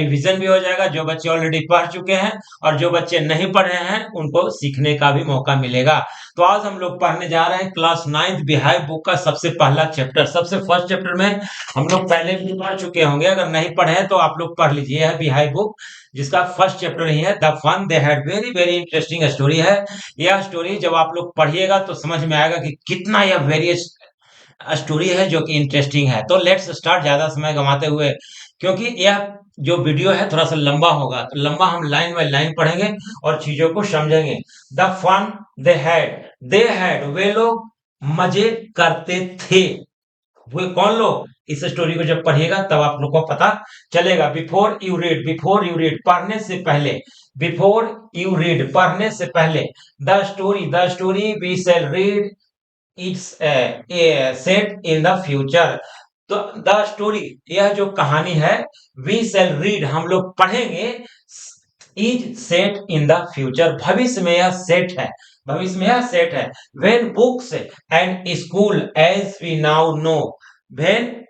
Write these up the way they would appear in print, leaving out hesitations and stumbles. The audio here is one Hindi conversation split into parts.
रिवीजन भी हो जाएगा, जो बच्चे ऑलरेडी पढ़ चुके हैं और जो बच्चे नहीं पढ़े हैं उनको सीखने का भी मौका मिलेगा। तो आज हम लोग पढ़ने जा रहे हैं क्लास 9th बिहाइव बुक का सबसे पहला चैप्टर। सबसे फर्स्ट चैप्टर में हम लोग पहले भी पढ़ चुके होंगे, अगर नहीं पढ़े हैं तो आप लोग पढ़ लीजिए। यह बिहाइव बुक जिसका फर्स्ट चैप्टर ही है the fun they had, very very interesting story है। यह स्टोरी जब आप लोग पढ़िएगा तो समझ में आएगा कि कितना यह वेरी स्टोरी है जो कि इंटरेस्टिंग है। तो लेट्स स्टार्ट, ज्यादा समय गंवाते हुए, क्योंकि यह जो वीडियो है थोड़ा सा लंबा होगा, तो लंबा हम लाइन बाय लाइन पढ़ेंगे और चीजों को समझेंगे। द फन दे हैड, वे लोग मजे करते थे। वे कौन लोग? इस स्टोरी को जब पढ़िएगा तब आप लोग को पता चलेगा। बिफोर यू रीड, पढ़ने से पहले, बिफोर यू रीड, पढ़ने से पहले, the story we shall read it's set in the future. तो द स्टोरी, यह जो कहानी है, वी शैल रीड, हम लोग पढ़ेंगे, is set in the future, भविष्य में यह सेट है, भविष्य में यह सेट है। When books and school as we now know, when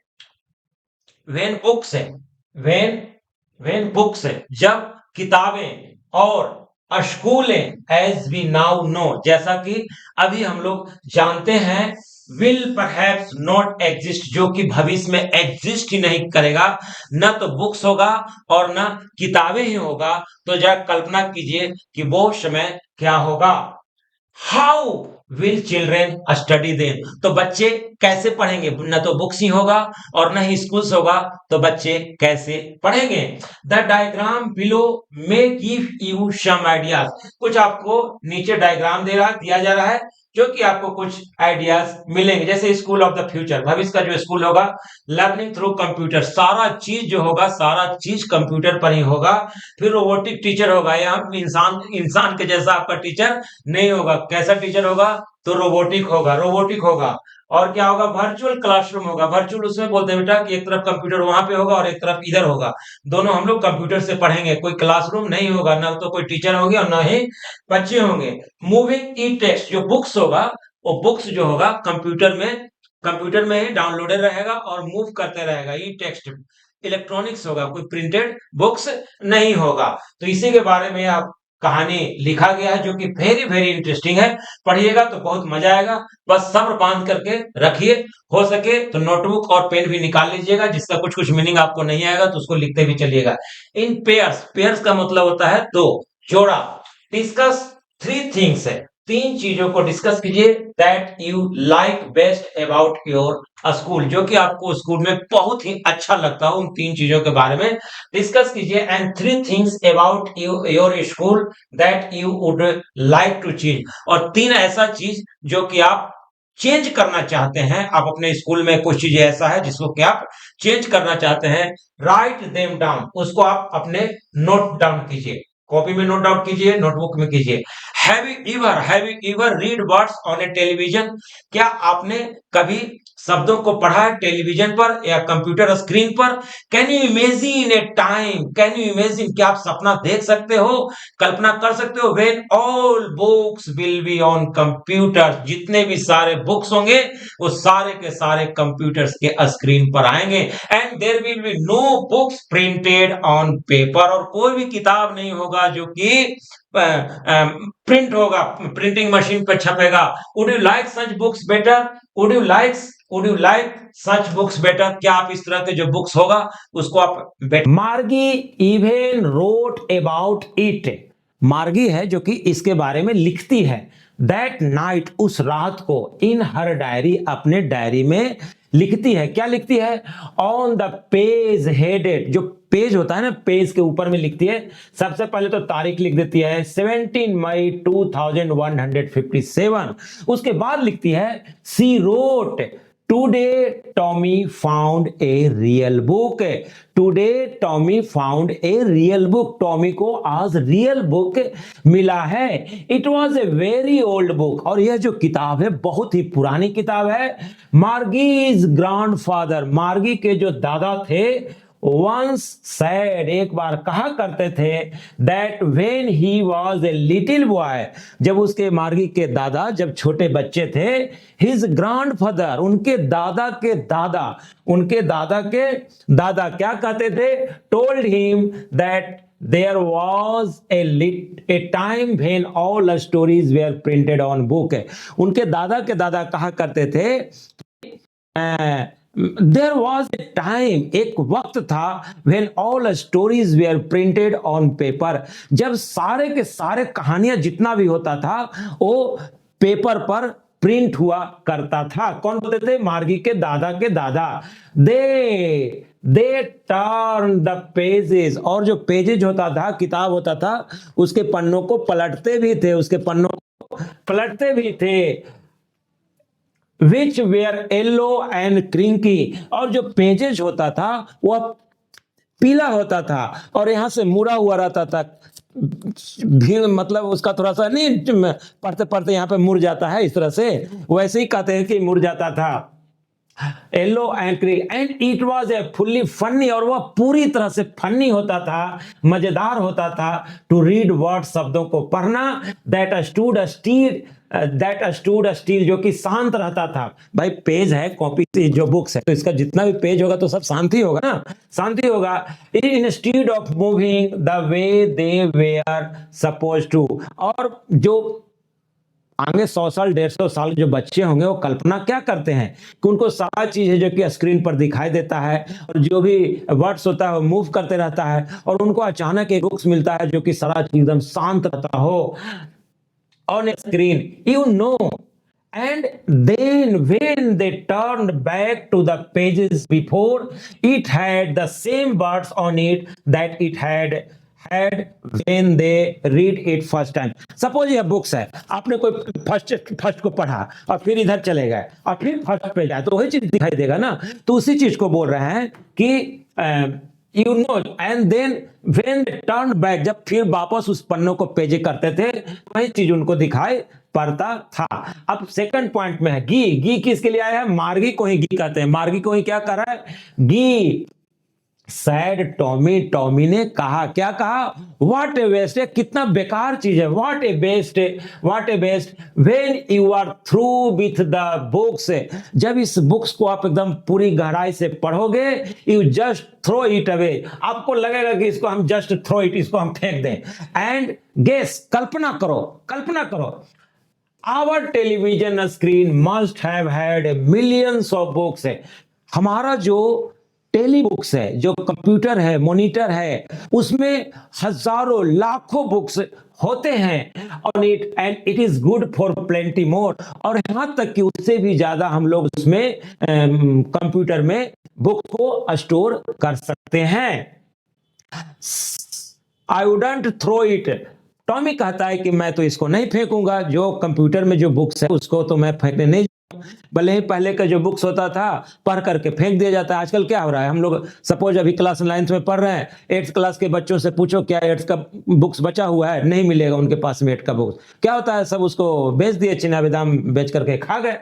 when books when when books, जब किताबें, और स्कूलें एज वी नाउ नो, जैसा कि अभी हम लोग जानते हैं, विल परहैप्स नॉट एग्जिस्ट, जो कि भविष्य में एग्जिस्ट ही नहीं करेगा। न तो बुक्स होगा और न किताबें ही होगा। तो जरा कल्पना कीजिए कि वो समय क्या होगा। How will children study then, तो बच्चे कैसे पढ़ेंगे? न तो बुक्स ही होगा और न ही स्कूल्स होगा, तो बच्चे कैसे पढ़ेंगे? The diagram below may give you some ideas, कुछ आपको नीचे डायग्राम दिया जा रहा है जो कि आपको कुछ आइडियाज मिलेंगे। जैसे स्कूल ऑफ द फ्यूचर, भविष्य का जो स्कूल होगा, लर्निंग थ्रू कंप्यूटर, सारा चीज जो होगा, सारा चीज कंप्यूटर पर ही होगा। फिर रोबोटिक टीचर होगा, यहाँ इंसान इंसान के जैसा आपका टीचर नहीं होगा। कैसा टीचर होगा? तो रोबोटिक होगा। और क्या होगा? वर्चुअल क्लासरूम होगा। वर्चुअल उसमें बोलते हैं बेटा कि एक तरफ कंप्यूटर वहां पे होगा और एक तरफ इधर होगा, दोनों हम लोग कंप्यूटर से पढ़ेंगे। कोई क्लासरूम नहीं होगा, ना तो कोई टीचर होंगे और ना ही बच्चे होंगे। मूविंग ई टेक्स्ट, जो बुक्स होगा, वो बुक्स जो होगा कंप्यूटर में ही डाउनलोडेड रहेगा और मूव करते रहेगा। ई टेक्स्ट इलेक्ट्रॉनिक्स होगा, कोई प्रिंटेड बुक्स नहीं होगा। तो इसी के बारे में आप कहानी लिखा गया है, जो कि वेरी वेरी इंटरेस्टिंग है। पढ़िएगा तो बहुत मजा आएगा। बस सब्र बांध करके रखिए, हो सके तो नोटबुक और पेन भी निकाल लीजिएगा, जिसका कुछ कुछ मीनिंग आपको नहीं आएगा तो उसको लिखते भी चलिएगा। इन पेयर्स, पेयर्स का मतलब होता है दो, जोड़ा। डिस्कस थ्री थिंग्स है, तीन चीजों को डिस्कस कीजिए। That you like best about your school, जो कि आपको स्कूल में बहुत ही अच्छा लगता हो, उन तीन चीजों के बारे में डिस्कस कीजिए। And three things about your school that you would like to change, और तीन ऐसा चीज जो कि आप चेंज करना चाहते हैं। आप अपने स्कूल में कुछ चीज ऐसा है जिसको कि आप चेंज करना चाहते हैं। राइट देम डाउन, उसको आप अपने नोट डाउन कीजिए, कॉपी में नोट डाउन कीजिए, नोटबुक में कीजिए। Have you ever read words on A television, क्या आपने कभी शब्दों को पढ़ा है टेलीविजन पर या कंप्यूटर स्क्रीन पर? Can you imagine A time, can you imagine, क्या आप सपना देख सकते हो, कल्पना कर सकते हो? When all books will be on computer, जितने भी सारे बुक्स होंगे वो सारे के सारे कंप्यूटर्स के स्क्रीन पर आएंगे। And there will be no books printed on paper, और कोई भी किताब नहीं होगा जो कि प्रिंट होगा, प्रिंटिंग मशीन पर छपेगा। Would you like such books better, would you like such books better, क्या आप इस तरह के जो बुक्स होगा उसको आप बेटर? मार्गी इवन रोट अबाउट इट, मार्गी है जो कि इसके बारे में लिखती है। दैट नाइट, उस रात को, इन हर डायरी, अपने डायरी में लिखती है। क्या लिखती है? ऑन द पेज हेडेड, जो पेज होता है ना, पेज के ऊपर में लिखती है। सबसे पहले तो तारीख लिख देती है 17 मई 2157। उसके बाद लिखती है she wrote today Tommy found a real book, today Tommy found a real book, Tommy को आज रियल बुक मिला है। It was a very old book, और यह जो किताब है बहुत ही पुरानी किताब है। मार्गीज ग्रैंडफादर, मार्गी के जो दादा थे once said, एक बार कहा करते थे, that when he was a little boy, जब उसके मार्गी के दादा जब छोटे बच्चे थे, his grandfather, उनके दादा के दादा क्या कहते थे, told him that there was a time when all stories were printed on book. उनके दादा के दादा कहा करते थे, देयर वॉज ए टाइम, एक वक्त था, when all stories were printed on paper, जब सारे के सारे कहानियां जितना भी होता था वो पेपर पर प्रिंट हुआ करता था। कौन बोलते थे, मार्गी के दादा के दादा। दे टर्न द पेजेस, और जो पेजेज होता था, किताब होता था, उसके पन्नों को पलटते भी थे, विच वेयर येलो एंड क्रिंकी, और जो पेजेज होता था वह पीला होता था और यहां से मुड़ा हुआ रहता था, मतलब उसका थोड़ा सा नहीं, पढ़ते पढ़ते यहां पे मुड़ जाता है, इस तरह से वैसे ही कहते हैं कि मुड़ जाता था, yellow and crinkly, and it was awfully funny, और वह पूरी तरह से फनी होता था, मजेदार होता था, टू रीड वर्ड, शब्दों को पढ़ना, दैट स्टूड स्टील, जो कि शांत रहता था। भाई पेज है, कॉपी जो बुक्स है, तो इसका जितना भी पेज होगा तो सब शांति होगा ना, शांति होगा। Instead of moving the way they were supposed to, और जो आगे 100 साल 150 साल जो बच्चे होंगे वो कल्पना क्या करते हैं कि उनको सारा चीज है जो कि स्क्रीन पर दिखाई देता है, और जो भी वर्ड्स होता है वो मूव करते रहता है, और उनको अचानक एक बुक्स मिलता है जो कि सारा चीज एकदम शांत रहता हो on a screen, you know. And then when they turned back to the pages before, it had the same words on it that it had when they read it first time. Suppose ये बुक्स है, आपने कोई फर्स्ट को पढ़ा और फिर इधर चले गए और फिर फर्स्ट पे जाए तो वही चीज दिखाई देगा ना, तो उसी चीज को बोल रहे हैं कि you know, and then when they turned back, जब फिर वापस उस पन्नों को पेजे करते थे वही चीज उनको दिखाई पड़ता था। अब सेकंड पॉइंट में है गी किसके लिए आया है, मार्गी को ही गी कहते हैं, मार्गी को ही क्या कर रहा है, गी सैड टॉमी ने कहा, क्या कहा, व्हाट ए वेस्ट, कितना बेकार चीज है, what a waste when you are through with the books, जब इस बुक्स को आप एकदम पूरी गहराई से पढ़ोगे, you just throw it away, आपको लगेगा कि इसको हम जस्ट थ्रो इट, इसको हम फेंक दें, एंड गेस, कल्पना करो, our television screen must have had millions of books, हमारा जो टेली बुक्स है, जो कंप्यूटर है, मॉनिटर है, उसमें हजारों लाखों बुक्स होते हैं on it, and it is good for plenty more, और यहां तक कि उससे भी ज्यादा हम लोग उसमें कंप्यूटर में बुक को स्टोर कर सकते हैं। I wouldn't throw it, Tommy कहता है कि मैं तो इसको नहीं फेंकूंगा, जो कंप्यूटर में जो बुक्स है उसको तो मैं फेंकने नहीं, भले ही पहले का जो बुक्स होता था पढ़ करके फेंक दिया जाता है। आजकल क्या हो रहा है, हम लोग सपोज अभी क्लास 9th में पढ़ रहे हैं, 8th क्लास के बच्चों से पूछो क्या 8th का बुक्स बचा हुआ है, नहीं मिलेगा उनके पास में 8th का बुक्स, क्या होता है, सब उसको बेच दिए, चिना बेदाम बेच करके खा गए।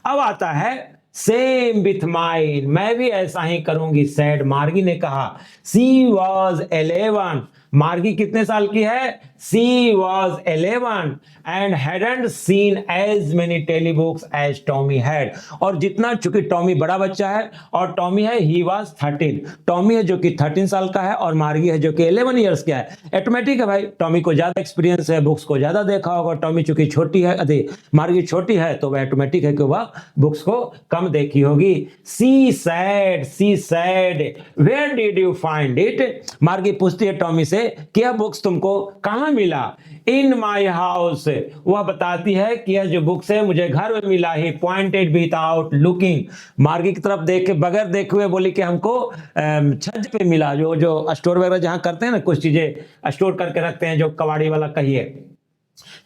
अब आता है सेम विथ माइन, मैं भी ऐसा ही करूंगी, सैड मार्गी ने कहा, सी वॉज 11, मार्गी कितने साल की है, she was 11 and hadn't seen as many telebooks as Tommy had, और जितना, चूंकि टॉमी बड़ा बच्चा है और टॉमी है, ही वॉज 13, टॉमी है जो कि 13 साल का है और मार्गी है जो कि 11 ईयर्स का है। ऑटोमेटिक है भाई, टॉमी को ज्यादा एक्सपीरियंस है, बुक्स को ज्यादा देखा होगा, टॉमी चूंकि छोटी है, मार्गी छोटी है, तो वह ऑटोमेटिक है कि वह बुक्स को कम देखी होगी। She said where did you find it, Margie पूछती है टॉमी से कि यह बुक्स तुमको कहां मिला, इन माई हाउस, वह बताती है कि यह जो बुक्स है मुझे घर में मिला, ही पॉइंटेड विदाउट लुकिंग, मार्गी की तरफ देखे बगैर देखे हुए बोली कि हमको छत पे मिला, जो स्टोर वगैरह जहां करते हैं ना, कुछ चीजें स्टोर करके रखते हैं, जो कबाड़ी वाला कहिए,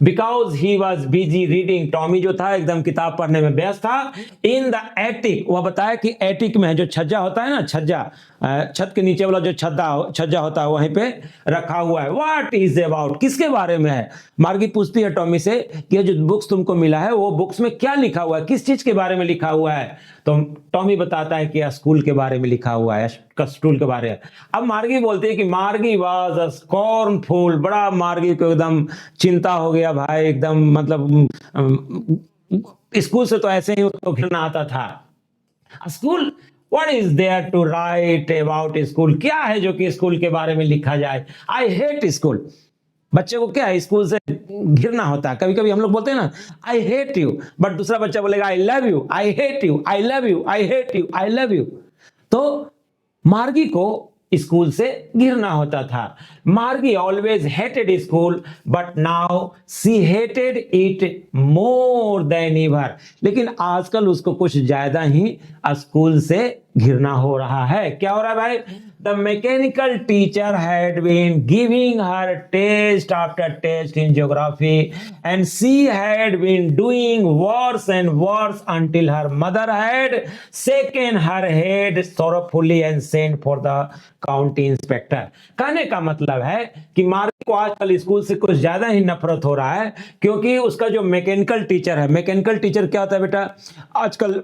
because he was busy reading, Tommy जो था एकदम किताब पढ़ने में व्यस्त था, इन द एटिक, वह बताया कि एटिक में जो छज्जा होता है ना, छज्जा छत के नीचे वाला जो छज्जा होता है वहीं पे रखा हुआ है। व्हाट इज अबाउट, किसके बारे में है? मार्गी पूछती है टॉमी से कि ये जो बुक्स तुमको मिला है वो बुक्स में क्या लिखा हुआ है, किस चीज के बारे में लिखा हुआ है? तो टॉमी बताता है कि स्कूल के बारे में लिखा हुआ है, स्कूल के बारे में। अब मार्गी बोलती है कि मार्गी वाज अ स्कॉर्नफुल, बड़ा मार्गी को एकदम चिंता हो गया भाई, एकदम मतलब स्कूल से तो ऐसे ही उसको घिरना आता था। School, what is there to write about school, क्या है जो कि स्कूल के बारे में लिखा जाए? I hate school. बच्चे को क्या है, स्कूल से घिरना होता है। कभी कभी हम लोग बोलते हैं ना आई हेट यू, बट दूसरा बच्चा बोलेगा I love you, I hate you, I love you, I hate you, I love you. तो मार्गी को स्कूल से घिरना होता था। मार्गी always hated school but now see hated it more than ever, लेकिन आजकल उसको कुछ ज्यादा ही स्कूल से घिरना हो रहा है। क्या हो रहा है भाई? The mechanical teacher had been giving her test after test in geography and she had been doing worse and worse until her mother had shaken her head sorrowfully and sent for the county inspector. कहने का मतलब है कि मार्गी को आजकल स्कूल से कुछ ज्यादा ही नफरत हो रहा है, क्योंकि उसका जो मैकेनिकल टीचर है, मैकेनिकल टीचर क्या होता है बेटा, आजकल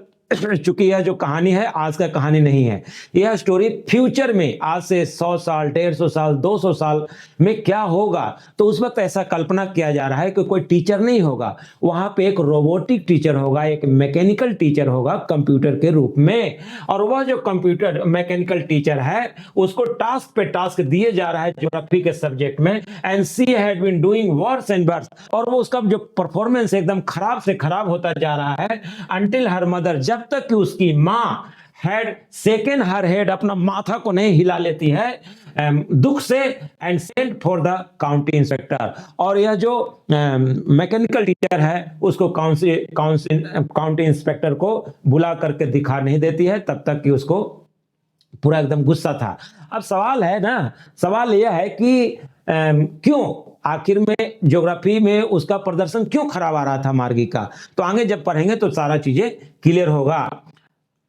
चूंकि यह जो कहानी है आज का कहानी नहीं है, यह स्टोरी फ्यूचर में आज से 100 साल 150 साल 200 साल में क्या होगा, तो उस वक्त ऐसा कल्पना किया जा रहा है कि कोई टीचर नहीं होगा, वहां पे एक रोबोटिक टीचर होगा, एक मैकेनिकल टीचर होगा कंप्यूटर के रूप में। और वह जो कंप्यूटर मैकेनिकल टीचर है उसको टास्क पे टास्क दिए जा रहा है ज्योग्राफी के सब्जेक्ट में, and she had been doing worse and worse, और वो उसका जो परफॉर्मेंस एकदम खराब से खराब होता जा रहा है अंटिल हर मदर, जब तक कि उसकी मां हैड सेकन हर हेड, अपना माथा को नहीं हिला लेती है दुख से, and sent for the county inspector. और यह जो मैकेनिकल टीचर है उसको काउंटी इंस्पेक्टर को बुला करके दिखा नहीं देती है तब तक कि उसको पूरा एकदम गुस्सा था। अब सवाल है ना, सवाल यह है कि क्यों आखिर में ज्योग्राफी में उसका प्रदर्शन क्यों खराब आ रहा था मार्गी का, तो आगे जब पढ़ेंगे तो सारा चीजें क्लियर होगा।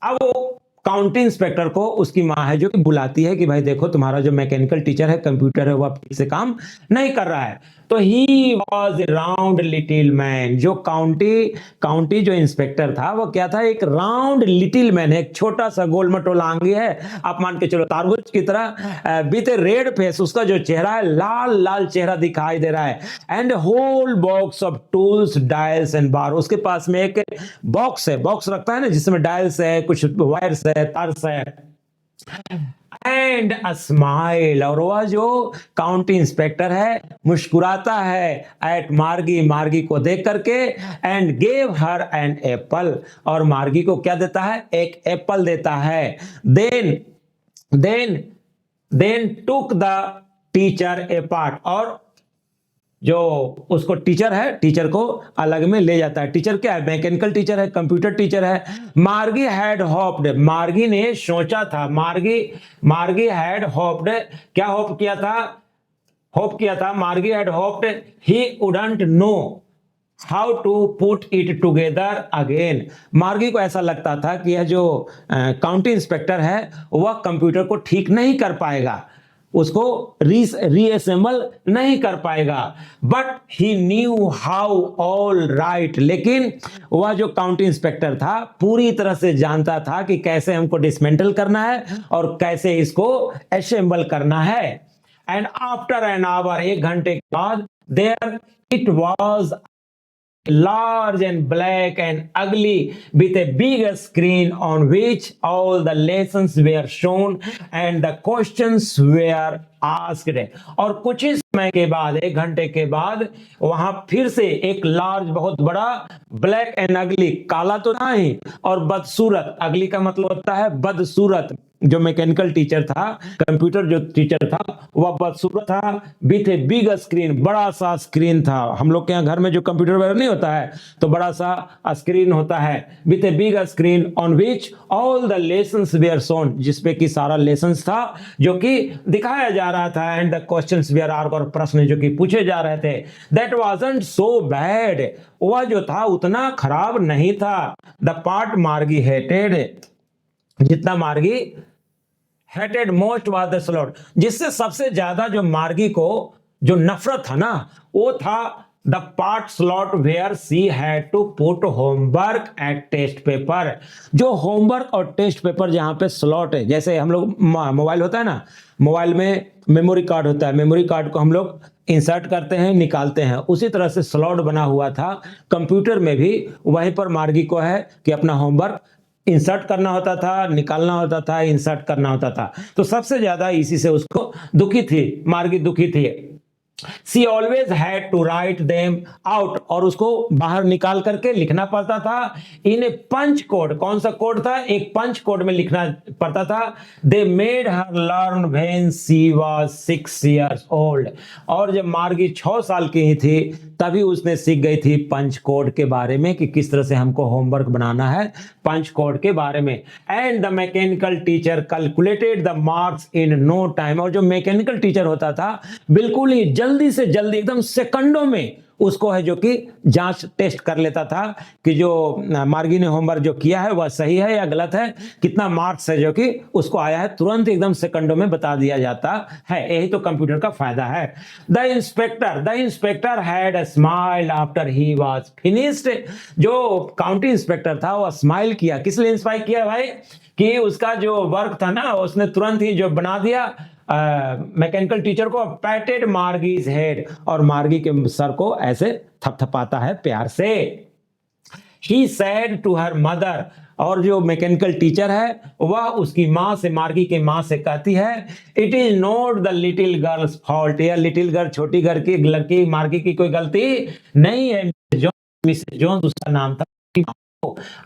अब वो काउंटी इंस्पेक्टर को उसकी मां है जो कि बुलाती है कि भाई देखो तुम्हारा जो मैकेनिकल टीचर है कंप्यूटर है वो ठीक से काम नहीं कर रहा है। तो he was round little man, जो काउंटी जो इंस्पेक्टर था वो क्या था, एक राउंड लिटिल मैन है, एक छोटा सा गोल मटोला आंगी है, आप मान के चलो तारबूज की तरह, विद ए रेड फेस, उसका जो चेहरा है लाल लाल चेहरा दिखाई दे रहा है, and whole box of tools dials and bar, उसके पास में एक बॉक्स है, बॉक्स रखता है ना जिसमें डायल्स है, कुछ वायर्स है, तार्स है, एंड अ स्माइल, और वह जो काउंटी इंस्पेक्टर है मुस्कुराता है एट मार्गी को देख करके, and gave her an apple, और मार्गी को क्या देता है, एक एप्पल देता है। Then took the teacher apart, और जो उसको टीचर है टीचर को अलग में ले जाता है। टीचर क्या है, मैकेनिकल टीचर है, कंप्यूटर टीचर है। मार्गी हैड होप्ड, मार्गी ने सोचा था, मार्गी हैड होप्ड, क्या होप किया था, Margie had hoped he wouldn't know how to put it together again. Margie को ऐसा लगता था कि यह जो काउंटी इंस्पेक्टर है वह कंप्यूटर को ठीक नहीं कर पाएगा, उसको रीअसेंबल नहीं कर पाएगा, but he knew how all right, लेकिन वह जो काउंटी इंस्पेक्टर था पूरी तरह से जानता था कि कैसे हमको डिसमेंटल करना है और कैसे इसको असेंबल करना है। एंड आफ्टर एन आवर, 1 घंटे के बाद, there it was large and black and ugly with a big screen on which all the lessons were shown and the questions were asked। और कुछ ही समय के बाद, 1 घंटे के बाद, वहां फिर से एक लार्ज, बहुत बड़ा, ब्लैक एंड अगली, काला तो था ही, और बदसूरत, अगली का मतलब होता है बदसूरत, जो मैकेनिकल टीचर था, कंप्यूटर जो टीचर था वह बदसूरत था, विथ ए बिग स्क्रीन, बड़ा सा स्क्रीन था। हम लोग के यहाँ घर में जो कंप्यूटर वगैरह नहीं होता है तो बड़ा सा स्क्रीन होता है, with a big screen on which all the lessons were shown, जिसपे कि सारा लेसन्स था जो कि दिखाया जा रहा था, and the questions were asked, और प्रश्न जो कि पूछे जा रहे थे। दैट वाजंट सो बैड, वह जो था उतना खराब नहीं था। द पार्ट मार्गी हेटेड, जितना मार्गी hated most was the slot, जिससे सबसे ज्यादा जो मार्गी को जो नफरत था ना, वो था the part slot where she had to put homework at test paper. जो होमवर्क और टेस्ट पेपर जहां पे स्लॉट है, जैसे हम लोग मोबाइल होता है ना, मोबाइल में मेमोरी कार्ड होता है, मेमोरी कार्ड को हम लोग इंसर्ट करते हैं, निकालते हैं, उसी तरह से स्लॉट बना हुआ था कंप्यूटर में भी। वहीं पर मार्गी को है कि अपना होमवर्क इंसर्ट करना होता था, निकालना होता था, इंसर्ट करना होता था। तो सबसे ज्यादा इसी से उसको दुखी थी, मार्गी दुखी थी। She always had to write them out, और उसको बाहर निकाल करके लिखना पड़ता था। इन ए पंच कोड, कौन सा कोड था, एक पंच कोड में लिखना पड़ता था। They made her learn when she was 6 years old, और जब मार्गी 6 साल की ही थी तभी उसने सीख गई थी पंच कोड के बारे में कि किस तरह से हमको होमवर्क बनाना है, पंच कोड के बारे में। And the mechanical teacher calculated the marks in no time, और जो मैकेनिकल टीचर होता था बिल्कुल ही जल्दी से जल्दी, एकदम सेकंडों में उसको है जो कि जांच टेस्ट कर लेता था कि जो मार्गी ने होमवर्क जो किया है वह सही है या गलत है, कितना मार्क्स है जो कि उसको आया है, तुरंत एकदम सेकंडों में बता दिया जाता है। यही तो कंप्यूटर का फायदा है। The inspector had a smile after he was finished, जो काउंटी इंस्पेक्टर था वह स्माइल किया, किस लिए इंस्पायर किया भाई, कि उसका जो वर्क था ना उसने तुरंत ही जो बना दिया मैकेनिकल टीचर को। पैटेड मार्गीज हेड, और मार्गी के सर को ऐसे थपथपाता है प्यार से। She said to her mother, और जो मैकेनिकल टीचर है वह उसकी माँ से, मार्गी के माँ से कहती है, it is not the little girls fault, यह लिटिल गर्ल, छोटी घर की लड़की मार्गी की कोई गलती नहीं है। मिसेस जोन्स उसका नाम था।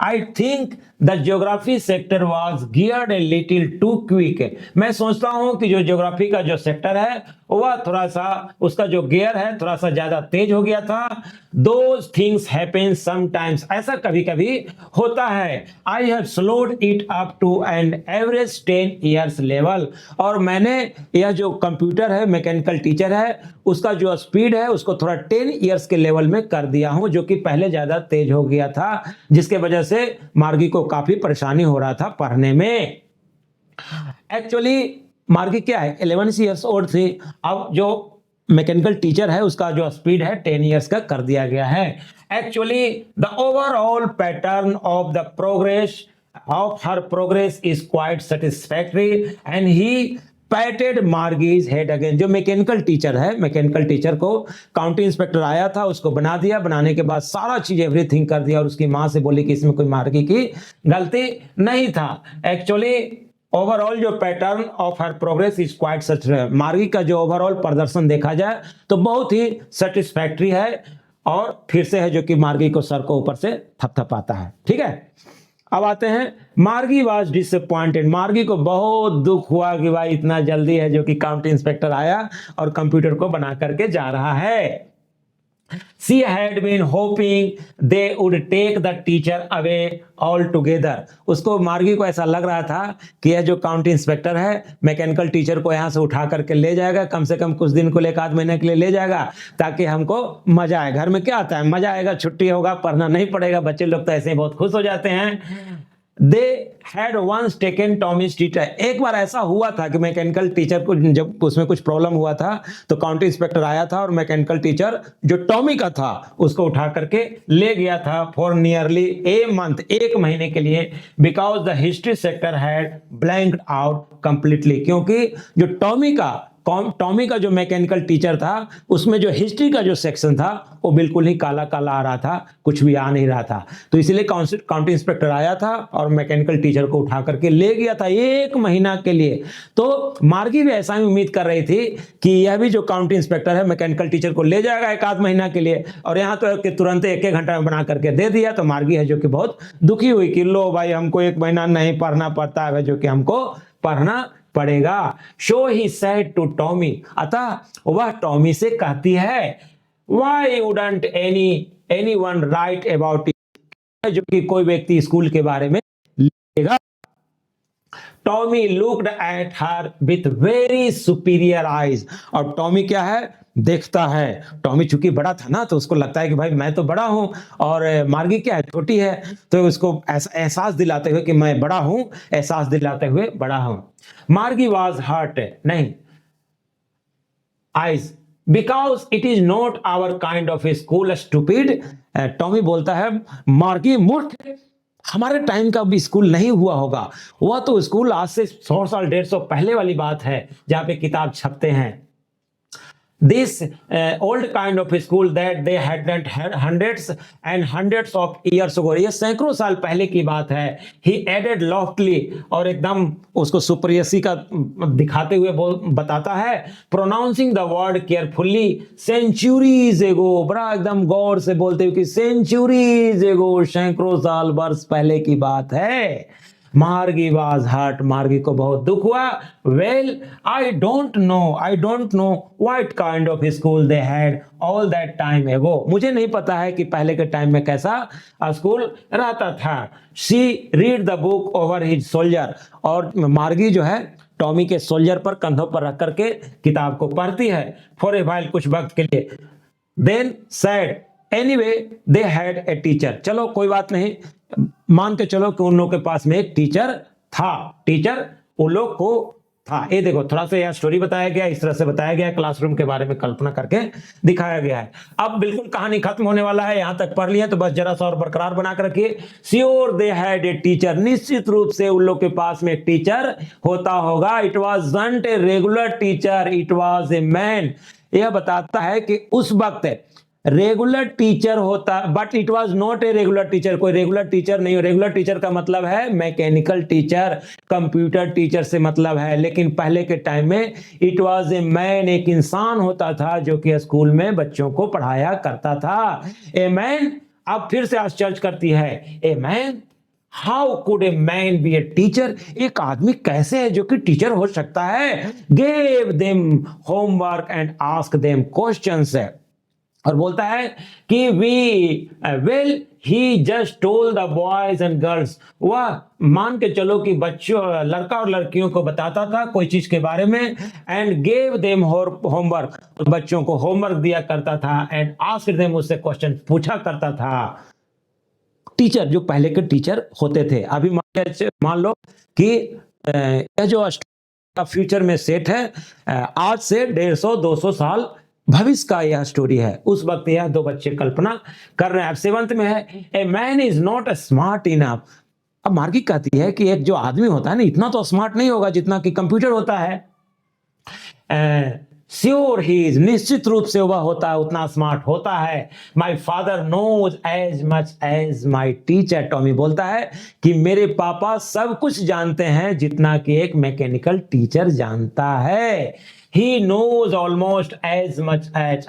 I think the geography sector was geared a little too quick, मैं सोचता हूं कि जो ज्योग्राफी का जो सेक्टर है वह थोड़ा सा, उसका जो गियर है थोड़ा सा ज्यादा तेज हो गया था। Those things happen sometimes, ऐसा कभी कभी होता है। I have slowed it up to an average 10 years level, और मैंने यह जो कंप्यूटर है, मैकेनिकल टीचर है, उसका जो स्पीड है उसको थोड़ा 10 इयर्स के लेवल में कर दिया हूं, जो कि पहले ज्यादा तेज हो गया था, जिसके वजह से मार्गी को काफी परेशानी हो रहा था पढ़ने में। एक्चुअली मार्गी क्या है, 11 इयर्स ओल्ड थी। अब जो मैकेनिकल टीचर है उसका जो स्पीड है 10 इयर्स का कर दिया गया है। Actually the overall pattern of the progress of her progress is quite satisfactory and he patted Margie's head again. जो मैकेनिकल टीचर है, मैकेनिकल टीचर को काउंटी इंस्पेक्टर आया था, उसको बना दिया, बनाने के बाद सारा चीज एवरीथिंग कर दिया, और उसकी माँ से बोली कि इसमें कोई मार्गी की गलती नहीं था। एक्चुअली ओवरऑल जो pattern of her progress is quite such, Margie का जो ओवरऑल प्रदर्शन देखा जाए तो बहुत ही सेटिस्फैक्टरी है, और फिर से है जो कि मार्गी को सर को ऊपर से थपथपाता है। ठीक है, अब आते हैं, मार्गी वाज डिसअपॉइंटेड, मार्गी को बहुत दुख हुआ कि भाई इतना जल्दी है जो कि काउंटी इंस्पेक्टर आया और कंप्यूटर को बना करके जा रहा है। She had been hoping they would take the teacher away altogether, उसको, मार्गी को ऐसा लग रहा था कि यह जो काउंटी इंस्पेक्टर है मैकेनिकल टीचर को यहाँ से उठा करके ले जाएगा, कम से कम कुछ दिन को, एक आध महीने के लिए ले जाएगा, ताकि हमको मजा आए। घर में क्या आता है, मजा आएगा, छुट्टी होगा, पढ़ना नहीं पड़ेगा, बच्चे लोग तो ऐसे ही बहुत खुश हो जाते हैं। They had once taken Tommy's teacher, एक बार ऐसा हुआ था कि मैकेनिकल टीचर को जब उसमें कुछ प्रॉब्लम हुआ था तो काउंटी इंस्पेक्टर आया था और मैकेनिकल टीचर जो टॉमी का था उसको उठा करके ले गया था फॉर नियरली ए मंथ, 1 महीने के लिए, because the history sector had blanked out completely, क्योंकि जो टॉमी का जो मैकेनिकल टीचर था उसमें जो हिस्ट्री का जो सेक्शन था वो बिल्कुल ही काला काला आ रहा था, कुछ भी आ नहीं रहा था। तो इसलिए काउंटी इंस्पेक्टर आया था और मैकेनिकल टीचर को उठा करके ले गया था 1 महीना के लिए। तो मार्गी भी ऐसा ही उम्मीद कर रही थी कि यह भी जो काउंटी इंस्पेक्टर है मैकेनिकल टीचर को ले जाएगा 1 आध महीना के लिए, और यहाँ तो तुरंत 1-1 घंटा में बना करके दे दिया। तो मार्गी है जो कि बहुत दुखी हुई कि लो भाई, हमको 1 महीना नहीं पढ़ना पड़ता है, जो कि हमको पढ़ना पड़ेगा। So he said to Tommy, अतः वह टॉमी से कहती है, why wouldn't anyone write about it, जो कि कोई व्यक्ति स्कूल के बारे में लिखेगा। Tommy looked at her with very superior eyes. और टॉमी क्या है, देखता है। टॉमी चूंकि बड़ा था ना, तो उसको लगता है कि भाई मैं तो बड़ा हूं, और मार्गी क्या है, छोटी है। तो उसको एहसास दिलाते हुए कि मैं बड़ा हूं, एहसास दिलाते हुए बड़ा हूं। मार्गी वॉज हर्ट, नहीं, eyes, because it is not our kind of a school, stupid. Tommy बोलता है, मार्गी मूर्ख, हमारे टाइम का भी स्कूल नहीं हुआ होगा। वह तो स्कूल आज से 100 साल 150 पहले वाली बात है, जहां पे किताब छपते हैं। This old kind of school that they had done hundreds and hundreds of years ago, ये सैकड़ों साल पहले की बात है। He added loftily, और एकदम उसको सुपरयसी का दिखाते हुए बताता है, pronouncing the word carefully, centuries ago, बड़ा एकदम गौर से बोलते हुए कि centuries ago, सैकड़ों साल वर्ष पहले की बात है। मार्गी वाज हर्ट, मार्गी को बहुत दुख हुआ। Well I don't know what kind of school they had all that time एगो, मुझे नहीं पता है कि पहले के टाइम में कैसा स्कूल रहता था। She read the book over his soldier, और मार्गी जो है टॉमी के सोल्जर पर, कंधों पर रख करके किताब को पढ़ती है, फॉर ए व्हाइल, कुछ वक्त के लिए। Then said, anyway they had a teacher, चलो कोई बात नहीं, मान के चलो कि उन लोगों के पास में एक टीचर था, टीचर उन लोग को था। ये देखो, थोड़ा सा यह स्टोरी बताया गया, इस तरह से बताया गया, क्लासरूम के बारे में कल्पना करके दिखाया गया है। अब बिल्कुल कहानी खत्म होने वाला है, यहां तक पढ़ लिया, तो बस जरा सा और बरकरार बना कर रखिए। Sure they had a teacher, निश्चित रूप से उन लोग के पास में एक टीचर होता होगा। It was not a regular teacher, it was a man. यह बताता है कि उस वक्त रेगुलर टीचर होता, but it was not a regular teacher, कोई रेगुलर टीचर नहीं हो। रेगुलर टीचर का मतलब है मैकेनिकल टीचर, कंप्यूटर टीचर से मतलब है। लेकिन पहले के टाइम में इट वाज ए मैन, एक इंसान होता था जो कि स्कूल में बच्चों को पढ़ाया करता था। ए मैन, अब फिर से आश्चर्य करती है, a man, how could a man B a teacher, एक आदमी कैसे है जो कि टीचर हो सकता है। Gave them homework and ask them questions, और बोलता है कि well he just told the boys and girls, वह मान के चलो कि बच्चों, लड़का और लड़कियों को बताता था कोई चीज के बारे में। एंड गेव देम होमवर्क, बच्चों को होमवर्क दिया करता था। एंड आस्क्ड देम, उससे क्वेश्चन पूछा करता था। टीचर, जो पहले के टीचर होते थे। अभी मान लो कि यह जो फ्यूचर में सेट है, आज से 150-200 साल भविष्य का यह स्टोरी है। उस वक्त यह दो बच्चे कल्पना कर रहे हैं। अब 7th में है, a man is not smart enough. अब मार्गी कहती है कि एक जो आदमी होता है ना, इतना तो स्मार्ट नहीं होगा जितना कि कंप्यूटर होता है। श्योर ही इज, निश्चित रूप से वह होता है, उतना स्मार्ट होता है। My father knows as much as my teacher, Tommy बोलता है कि मेरे पापा सब कुछ जानते हैं जितना कि एक मैकेनिकल टीचर जानता है। He knows almost as much as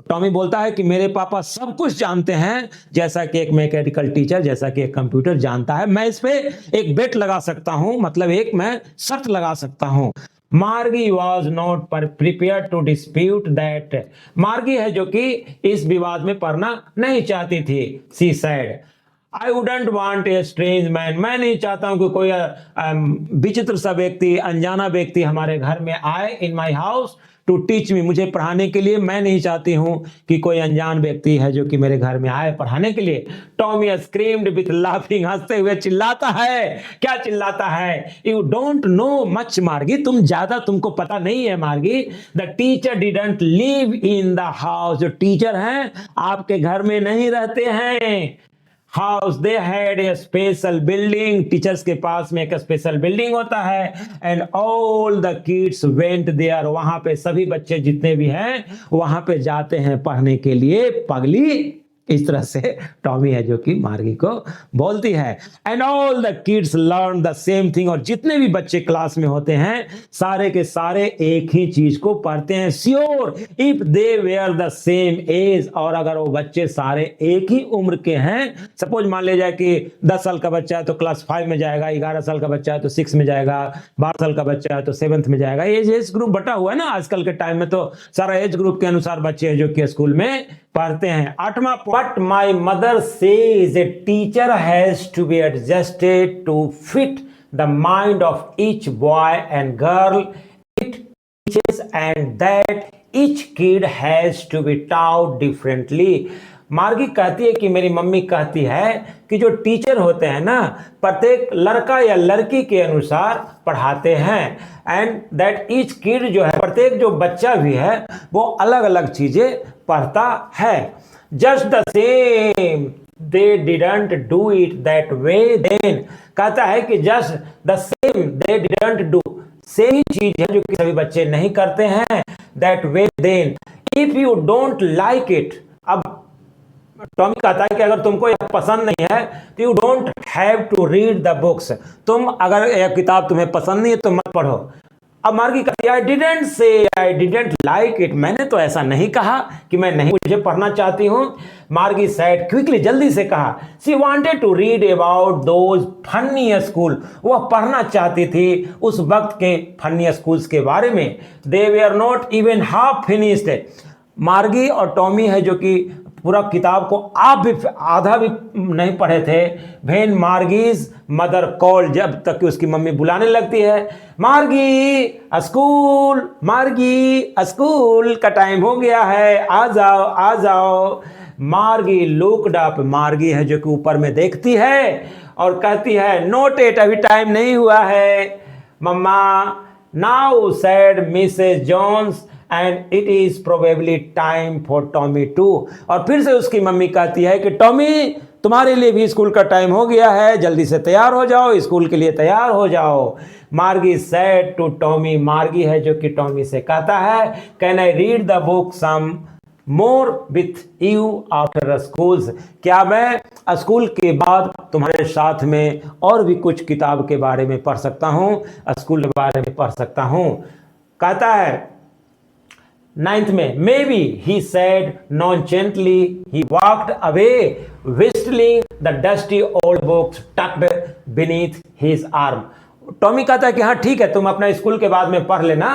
Tommy बोलता है कि मेरे पापा सब कुछ जानते हैं जैसा कि एक मैकेनिकल टीचर, जैसा कि एक कंप्यूटर जानता है। मैं इस पे एक बेट लगा सकता हूं, मतलब एक मैं शर्त लगा सकता हूं। Margie was not prepared to dispute that, Margie है जो कि इस विवाद में पड़ना नहीं चाहती थी। She said, I wouldn't want a strange man, मैं नहीं चाहता हूं कि कोई विचित्र सा व्यक्ति, अनजाना व्यक्ति हमारे घर में आए, in my house to teach me, मुझे पढ़ाने के लिए। मैं नहीं चाहती हूं कि कोई अनजान व्यक्ति है जो कि मेरे घर में आए पढ़ाने के लिए। टॉमी स्क्रीम्ड विथ लाफिंग, हंसते हुए चिल्लाता है। क्या चिल्लाता है? यू डोंट नो मच मार्गी, तुमको पता नहीं है Margie. The teacher didn't live in the house, जो टीचर हैं आपके घर में नहीं रहते हैं। House, they had a special building, teachers के पास में एक स्पेशल बिल्डिंग होता है। And all the kids went there, वहां पे सभी बच्चे जितने भी हैं वहां पे जाते हैं पढ़ने के लिए। पगली, इस तरह से टॉमी है जो कि मार्गी को बोलती है। And all the kids learn the same thing, और जितने भी बच्चे क्लास में होते हैं सारे के सारे एक ही चीज को पढ़ते हैं। Sure if they were the same age, और अगर वो बच्चे सारे एक ही उम्र के हैं, सपोज मान ले जाए कि 10 साल का बच्चा है तो क्लास 5 में जाएगा, 11 साल का बच्चा है तो 6 में जाएगा, 12 साल का बच्चा है तो 7th में जाएगा। एज ग्रुप बटा हुआ है ना आजकल के टाइम में, तो सारा एज ग्रुप के अनुसार बच्चे हैं जो कि स्कूल में पढ़ते हैं। 8वां, but my mother says a teacher has to be adjusted to fit the mind of each boy and girl, it teaches and that each kid has to be taught differently. Margie कहती है कि मेरी मम्मी कहती है कि जो टीचर होते हैं ना, प्रत्येक लड़का या लड़की के अनुसार पढ़ाते हैं, एंड दैट ईच किड जो है, प्रत्येक जो बच्चा भी है वो अलग अलग चीजें पढ़ता है। Just the same they didn't do it that way then, कहता है कि just the same they didn't do, same ही चीज है जो कि सभी बच्चे नहीं करते हैं, that way then if you don't like it. अब टॉमी कहता है कि अगर तुमको यह पसंद नहीं है तो you don't have to read the books, तुम अगर यह किताब तुम्हें पसंद नहीं है तो मत पढ़ो। अब मार्गी कहती है I didn't say I didn't like it, मैंने तो ऐसा नहीं कहा कि मैं नहीं मुझे पढ़ना चाहती हूँ। मार्गी सेड क्विकली, जल्दी से कहा, she wanted to read about those funny school, वह पढ़ना चाहती थी उस वक्त के फनी स्कूल्स के बारे में। They were not even half finished, Margie और टॉमी है जो कि पूरा किताब को आप भी आधा भी नहीं पढ़े थे। वेन मार्गीज मदर कॉल, जब तक कि उसकी मम्मी बुलाने लगती है, मार्गी स्कूल, मार्गी स्कूल का टाइम हो गया है, आ जाओ आ जाओ। मार्गी लुक्ड अप, मार्गी है जो कि ऊपर में देखती है और कहती है नोट इट, अभी टाइम नहीं हुआ है mamma. Now said Mrs Jones and it is probably time for Tommy too, और फिर से उसकी मम्मी कहती है कि टॉमी तुम्हारे लिए भी स्कूल का टाइम हो गया है, जल्दी से तैयार हो जाओ, स्कूल के लिए तैयार हो जाओ। मार्गी सेड टू टॉमी, मार्गी है जो कि टॉमी से कहता है can I read the book some more with you after schools, क्या मैं स्कूल के बाद तुम्हारे साथ में और भी कुछ किताब के बारे में पढ़ सकता हूँ, स्कूल के बारे में पढ़ सकता हूँ। कहता है 9th में, may be he said nonchalantly, he walked away whistling the dusty old books tucked beneath his arm। Tommy कहता है कि हाँ ठीक है, तुम अपना स्कूल के बाद में पढ़ लेना।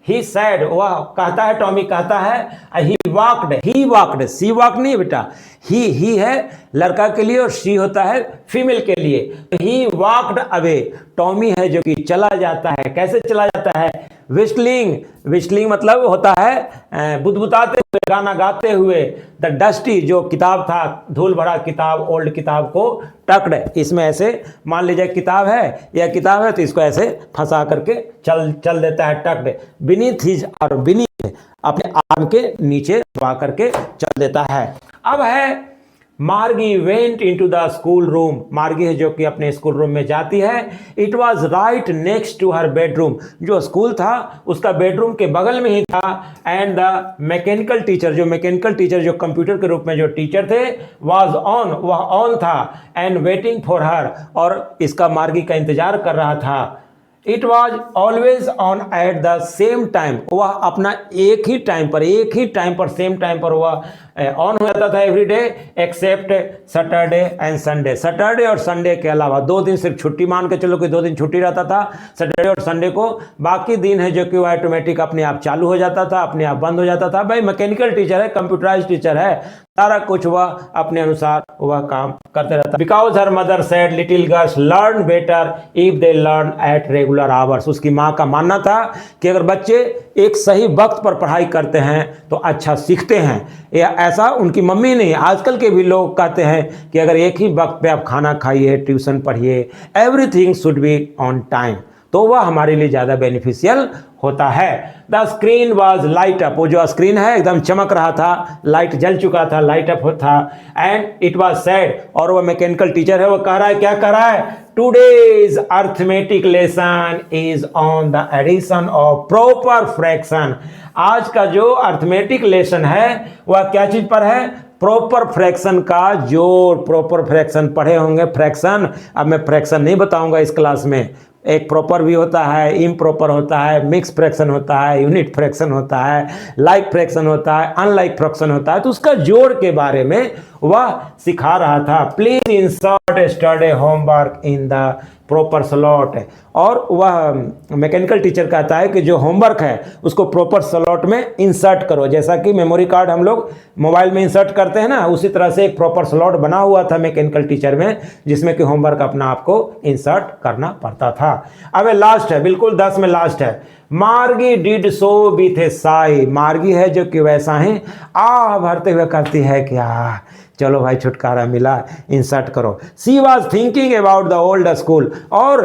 ही सेड, वह कहता है, टॉमी कहता है, ही वॉकड, सी वॉक नहीं बेटा, ही है लड़का के लिए और शी होता है फीमेल के लिए। ही वॉकड अवे, टॉमी है जो कि चला जाता है। कैसे चला जाता है? विस्टलिंग मतलब होता है बुदबुदाते हुए, गाना गाते हुए। द डस्टी, जो किताब था, धूल भरा किताब, ओल्ड किताब को टक्ड, इसमें ऐसे मान लीजिए किताब है, यह किताब है तो इसको ऐसे फंसा करके चल देता है, टक्ड बीनीथ हिज, और बीनीथ अपने आर्म के नीचे दबा करके चल देता है। अब है मार्गी went into the school room, मार्गी है जो कि अपने स्कूल रूम में जाती है। It was right next to her bedroom, जो स्कूल था उसका बेडरूम के बगल में ही था। एंड द मैकेनिकल टीचर जो कंप्यूटर के रूप में जो टीचर थे, वाज ऑन, वह ऑन था, एंड वेटिंग फॉर हर, और इसका मार्गी का इंतजार कर रहा था। It was always on at the same time, वह अपना एक ही टाइम पर सेम टाइम पर वह ऑन हो जाता था every day, except Saturday and Sunday. Saturday और संडे के अलावा 2 दिन सिर्फ छुट्टी मान के चलो कि 2 दिन छुट्टी रहता था सैटरडे और संडे को, बाकी दिन है जो कि वह ऑटोमेटिक अपने आप चालू हो जाता था, अपने आप बंद हो जाता था। भाई मैकेनिकल टीचर है, कंप्यूटराइज टीचर है, सारा कुछ वह अपने अनुसार वह काम करते रहता। Because her mother said little girls learn better if they learn at regular hours, उसकी माँ का मानना था कि अगर बच्चे एक सही वक्त पर पढ़ाई करते हैं तो अच्छा सीखते हैं। या ऐसा उनकी मम्मी नहीं, आजकल के भी लोग कहते हैं कि अगर एक ही वक्त पे आप खाना खाइए, ट्यूशन पढ़िए, everything should be on time, तो वह हमारे लिए ज़्यादा बेनिफिशियल होता है। The screen was light up, वो जो स्क्रीन है एकदम चमक रहा था, लाइट जल चुका था, लाइट अप था। एंड इट वॉज सैड, और वह मैकेनिकल टीचर है, वो कह रहा है, क्या कह रहा है? Today's arithmetic lesson is on the addition of proper fraction, आज का जो अर्थमेटिक लेसन है वह क्या चीज पर है? प्रॉपर फ्रैक्शन का जोड़। प्रॉपर फ्रैक्शन पढ़े होंगे, फ्रैक्शन, अब मैं फ्रैक्शन नहीं बताऊंगा इस क्लास में। एक प्रॉपर भी होता है, इम्प्रॉपर होता है, मिक्स फ्रैक्शन होता है, यूनिट फ्रैक्शन होता है, लाइक फ्रैक्शन होता है, अनलाइक फ्रैक्शन होता है। तो उसका जोड़ के बारे में वह सिखा रहा था। Please insert study homework in the proper slot. और वह मैकेनिकल टीचर कहता है कि जो होमवर्क है उसको प्रॉपर स्लॉट में इंसर्ट करो, जैसा कि मेमोरी कार्ड हम लोग मोबाइल में इंसर्ट करते हैं ना, उसी तरह से एक प्रॉपर स्लॉट बना हुआ था मैकेनिकल टीचर में, जिसमें कि होमवर्क अपना आपको इंसर्ट करना पड़ता था। अब लास्ट है, बिल्कुल 10 में लास्ट है। मार्गी डिड सो विथ ए साई। मार्गी है जो कि वैसा ही आह भरते हुए करती है क्या, चलो भाई छुटकारा मिला, इंसर्ट करो। She was thinking about the old school. और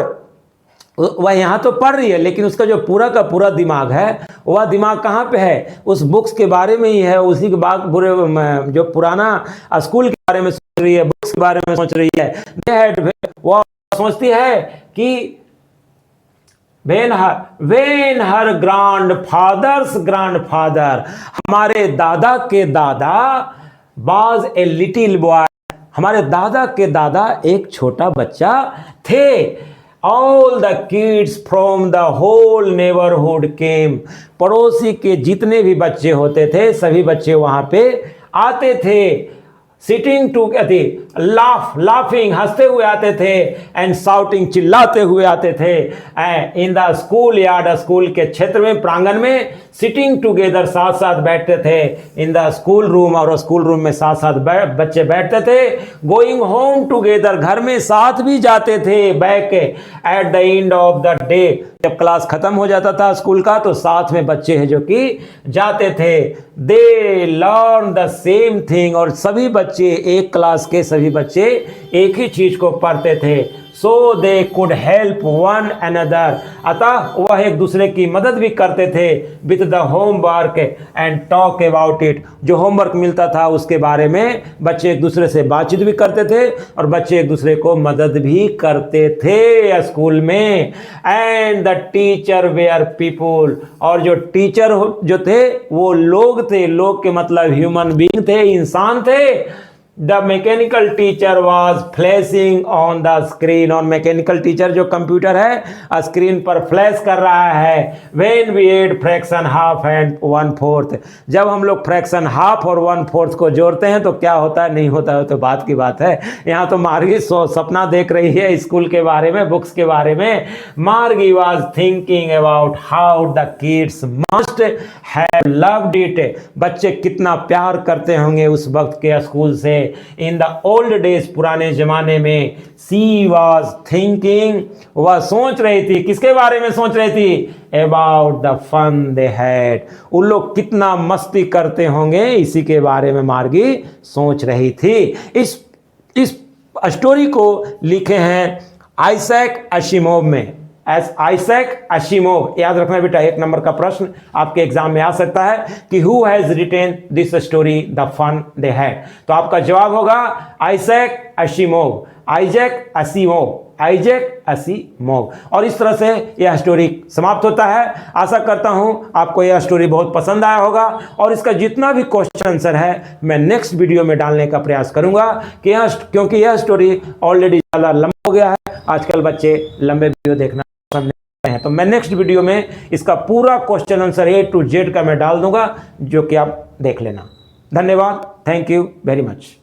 वह यहाँ तो पढ़ रही है, लेकिन उसका जो पूरा का पूरा दिमाग है, वह दिमाग कहाँ पे है, उस बुक्स के बारे में ही है। उसी के बाद बुरे जो पुराना स्कूल के बारे में सोच रही है, बुक्स के बारे में सोच रही है। वह सोचती है कि when her grandfather's grandfather, हमारे दादा के दादा was a little boy, हमारे दादा के दादा एक छोटा बच्चा थे। All the kids from the whole neighborhood came, पड़ोसी के जितने भी बच्चे होते थे सभी बच्चे वहां पे आते थे। सिटिंग टू लाफिंग, हंसते हुए आते थे, एंड शाउटिंग, चिल्लाते हुए आते थे। In the school yard, school के क्षेत्र में, प्रांगण में, सिटिंग टुगेदर, साथ साथ बैठते थे। इन द स्कूल रूम, और स्कूल रूम में साथ साथ बच्चे बैठते थे। गोइंग होम टुगेदर, घर में साथ भी जाते थे। Back at the end of the day, जब क्लास खत्म हो जाता था स्कूल का तो साथ में बच्चे हैं जो कि जाते थे। They learn the same thing, और सभी बच्चे, एक क्लास के सभी बच्चे एक ही चीज को पढ़ते थे। So they could help one another, अतः वह एक दूसरे की मदद भी करते थे। With the homework and talk about it, जो होमवर्क मिलता था उसके बारे में बच्चे एक दूसरे से बातचीत भी करते थे और बच्चे एक दूसरे को मदद भी करते थे स्कूल में। And the teacher were people, और जो टीचर जो थे वो लोग थे। लोग के मतलब ह्यूमन बीइंग थे, इंसान थे। The mechanical teacher was flashing on the screen, और मैकेनिकल टीचर जो कंप्यूटर है स्क्रीन पर फ्लैश कर रहा है। When we add fraction half and 1/4, जब हम लोग फ्रैक्शन हाफ और 1/4 को जोड़ते हैं तो क्या होता है, नहीं होता है तो बात की बात है। यहाँ तो मार्गी सपना देख रही है स्कूल के बारे में, बुक्स के बारे में। मार्गी was thinking about how the kids must have loved it, बच्चे कितना प्यार करते होंगे उस वक्त के स्कूल से। इन द ओल्ड डेज, पुराने जमाने में। सी वॉज थिंकिंग, वह सोच रही थी, किसके बारे में सोच रही थी, about the fun they had, उन लोग कितना मस्ती करते होंगे इसी के बारे में मार्गी सोच रही थी। इस स्टोरी को लिखे हैं आइजैक असिमोव में, आइजैक असिमोव। याद रखना बेटा, 1 नंबर का प्रश्न आपके एग्जाम में आ सकता है कि who has written this story the fun they had, तो आपका जवाब होगा Isaac Asimov, Isaac Asimov, Isaac Asimov. और इस तरह से यह स्टोरी समाप्त होता है। आशा करता हूं आपको यह स्टोरी बहुत पसंद आया होगा, और इसका जितना भी क्वेश्चन आंसर है मैं नेक्स्ट वीडियो में डालने का प्रयास करूंगा कि क्योंकि यह स्टोरी ऑलरेडी ज़्यादा लंबा हो गया है। आजकल बच्चे लंबे वीडियो देखना पसंद नहीं है, तो मैं नेक्स्ट वीडियो में इसका पूरा question answer A to Z का मैं डाल दूंगा, जो कि आप देख लेना। धन्यवाद, थैंक यू वेरी मच।